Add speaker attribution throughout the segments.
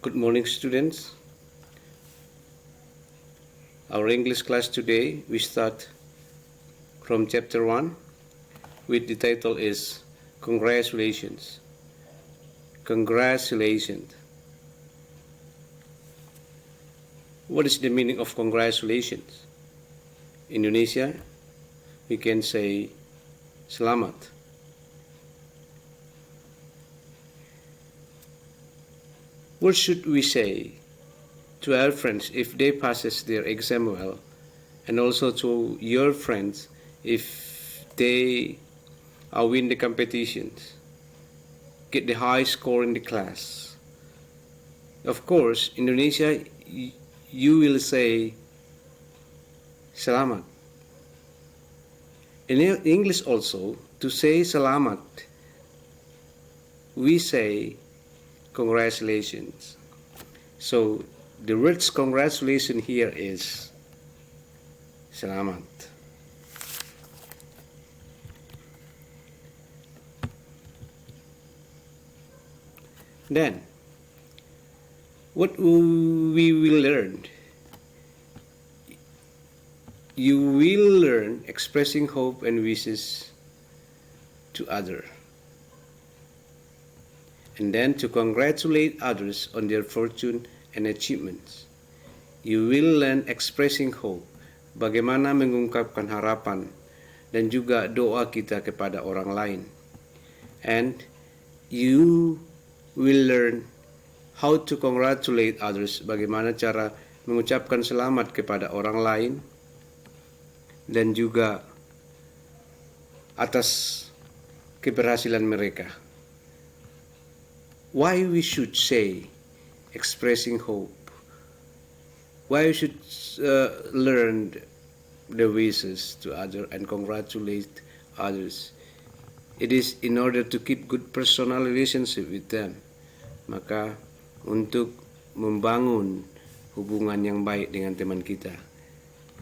Speaker 1: Good morning, students. Our English class today, we start from chapter 1, with the title is Congratulations. Congratulations. What is the meaning of congratulations? In Indonesia, we can say selamat. What should we say to our friends if they passes their exam well, and also to your friends if they win the competitions, get the high score in the class? Of course, in Indonesia, you will say selamat. In English also, to say selamat, we say congratulations. So the words congratulation here is selamat. Then, what we will learn? You will learn expressing hope and wishes to others. And then to congratulate others on their fortune and achievements. You will learn expressing hope, bagaimana mengungkapkan harapan dan juga doa kita kepada orang lain. And you will learn how to congratulate others, bagaimana cara mengucapkan selamat kepada orang lain dan juga atas keberhasilan mereka. Why we should say expressing hope? Why we should learn the wishes to others and congratulate others? It is in order to keep good personal relationship with them. Maka untuk membangun hubungan yang baik dengan teman kita.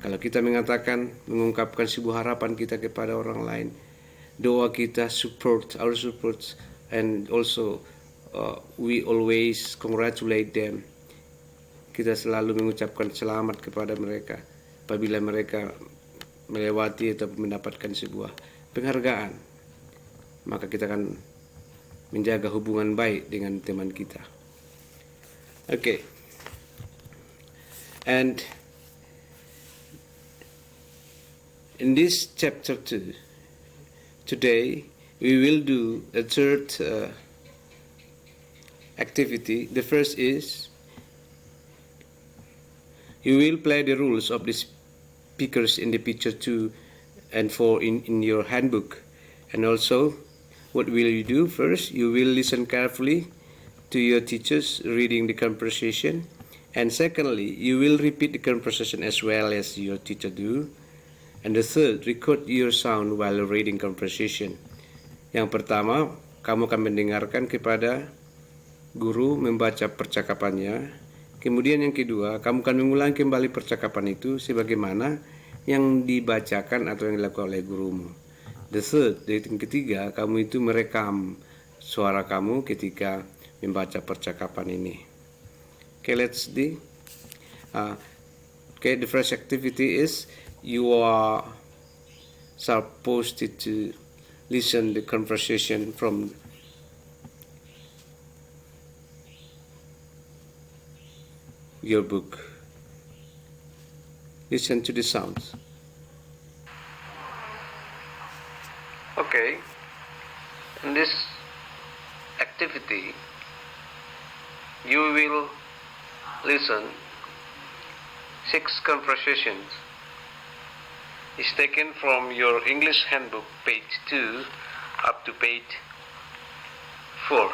Speaker 1: Kalau kita mengungkapkan sebuah harapan kita kepada orang lain, doa kita our support, and also we always congratulate them. Kita selalu mengucapkan selamat kepada mereka apabila mereka melewati atau mendapatkan sebuah penghargaan. Maka kita akan menjaga hubungan baik dengan teman kita. Okay. And in this chapter 2, today we will do a third activity. The first is you will play the rules of the speakers in the picture 2 and 4 in your handbook. And also, what will you do? First, you will listen carefully to your teachers reading the conversation. And secondly, you will repeat the conversation as well as your teacher do. And the third, record your sound while reading conversation. Yang pertama, kamu akan mendengarkan kepada guru membaca percakapannya. Kemudian yang kedua, kamu akan mengulang kembali percakapan itu sebagaimana yang dibacakan atau yang dilakukan oleh gurumu. The third, yang ketiga, kamu itu merekam suara kamu ketika membaca percakapan ini. Okay, let's do. Okay, the first activity is you are supposed to listen the conversation from your book. Listen to the sounds. Okay, in this activity you will listen 6 conversations. It's taken from your English handbook, page 2 up to page 4.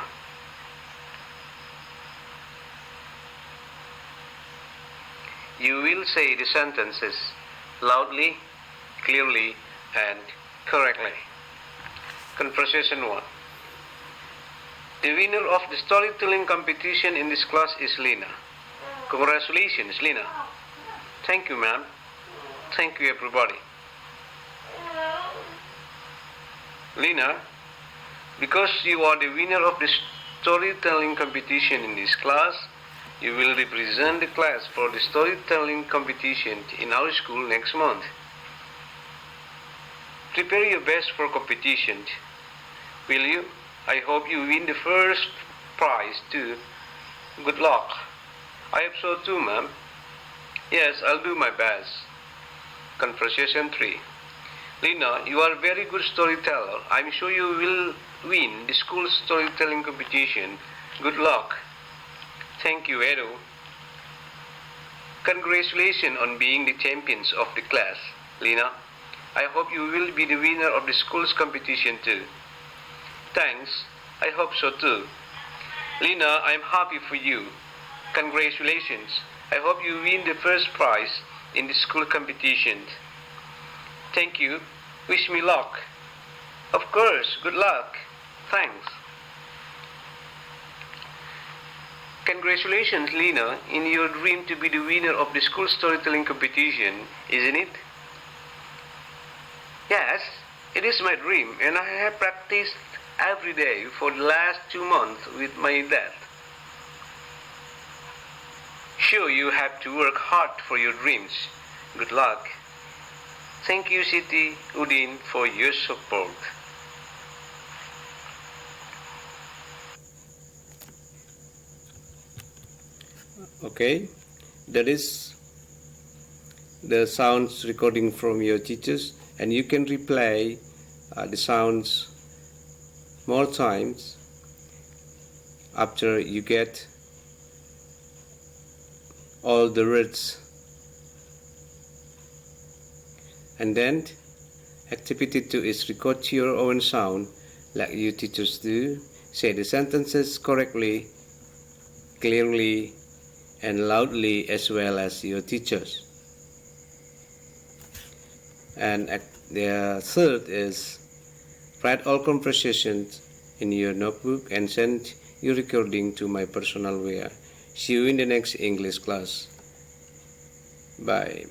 Speaker 1: You will say the sentences loudly, clearly, and correctly. Conversation 1. The winner of the storytelling competition in this class is Lina. Congratulations, Lina. Thank you, ma'am. Thank you, everybody. Lina, because you are the winner of the storytelling competition in this class, You will represent the class for the storytelling competition in our school next month. Prepare your best for competition. Will you? I hope you win the first prize too. Good luck. I hope so too, ma'am. Yes, I'll do my best. Conversation 3. Lina, you are a very good storyteller. I'm sure you will win the school storytelling competition. Good luck. Thank you, Edo. Congratulations on being the champions of the class, Lina. I hope you will be the winner of the school's competition too. Thanks. I hope so too. Lina, I'm happy for you. Congratulations. I hope you win the first prize in the school competition. Thank you. Wish me luck. Of course. Good luck. Thanks. Congratulations, Lina, in your dream to be the winner of the school storytelling competition, isn't it? Yes, it is my dream, and I have practiced every day for the last 2 months with my dad. Sure, you have to work hard for your dreams. Good luck. Thank you, Siti Udin, for your support. Okay, that is the sounds recording from your teachers, and you can replay the sounds more times after you get all the words. And then activity 2 is record your own sound like your teachers do. Say the sentences correctly, clearly, and loudly as well as your teachers. And the third is write all conversations in your notebook and send your recording to my personal mail. See you in the next English class. Bye.